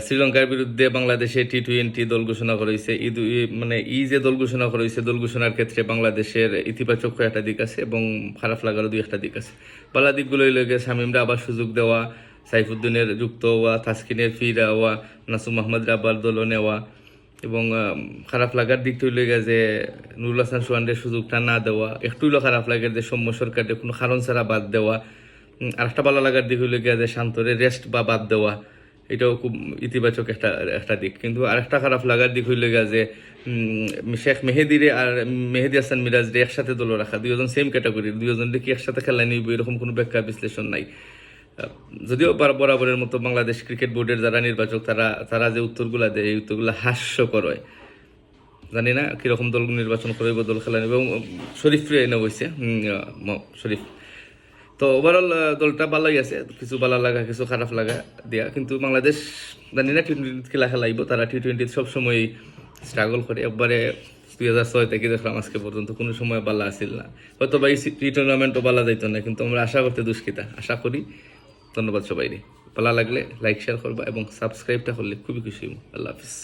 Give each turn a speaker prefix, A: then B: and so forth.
A: শ্রীলঙ্কার বিরুদ্ধে বাংলাদেশে T20 দল ঘোষণা করা হয়েছে। মানে যে দল ঘোষণা করা হয়েছে, দল ঘোষণার ক্ষেত্রে বাংলাদেশের ইতিবাচক একটা দিক আছে এবং খারাপ লাগারও দুই একটা দিক আছে। ভালো দিকগুলো লেগে শামীমরা আবার সুযোগ দেওয়া, সাইফুদ্দিনের যুক্ত হওয়া, তাসকিনের ফিরা হওয়া, নাসুম মাহমুদ আবার দল নেওয়া, এবং খারাপ লাগার দিকটা হইলে যে নুরুল হাসান সোহানের সুযোগটা না দেওয়া, একটু হইলেও খারাপ লাগে যে সৌম্য সরকারের কোনো কারণ ছাড়া বাদ দেওয়া। আরেকটা ভালো লাগার দিক হইলে যে শান্তরে রেস্ট বা বাদ দেওয়া, এটাও খুব ইতিবাচক একটা দিক। কিন্তু আরেকটা খারাপ লাগার দিক হইলে যে শেখ মেহেদিরে আর মেহেদি হাসান মিরাজরে একসাথে দল রাখা, দুজন সেম ক্যাটাগরির, দুজনকে কি একসাথে খেলা নিব এরকম কোনো ব্যাখ্যা বিশ্লেষণ নাই। যদিও বরাবরের মতো বাংলাদেশ ক্রিকেট বোর্ডের যারা নির্বাচক তারা যে উত্তরগুলা দেয়, এই উত্তরগুলো হাস্যকর হয়। জানি না কিরকম দল নির্বাচন করবে, দল খেলা নেবে। এবং শরীফ এনে বইছে, শরীফ। তো ওভারঅল দলটা ভালোই আছে, কিছু ভালো লাগা কিছু খারাপ লাগা দিয়া। কিন্তু বাংলাদেশ জানি না T20 খেলা খেলাইব, তারা T20 সবসময় স্ট্রাগল করে। একবারে 2006 থেকে দেখলাম আজকে পর্যন্ত কোনো সময় ভালো আসিল না। হয়তো বা এই টুর্নামেন্টও ভালো যাইতো না, কিন্তু আমরা আশা করতে দুষ্কৃতা, আশা করি। ধন্যবাদ সবাই। ভালো লাগলে লাইক শেয়ার করবা এবং সাবস্ক্রাইবটা করলে খুবই খুশি হব। আল্লাহ হাফিজ।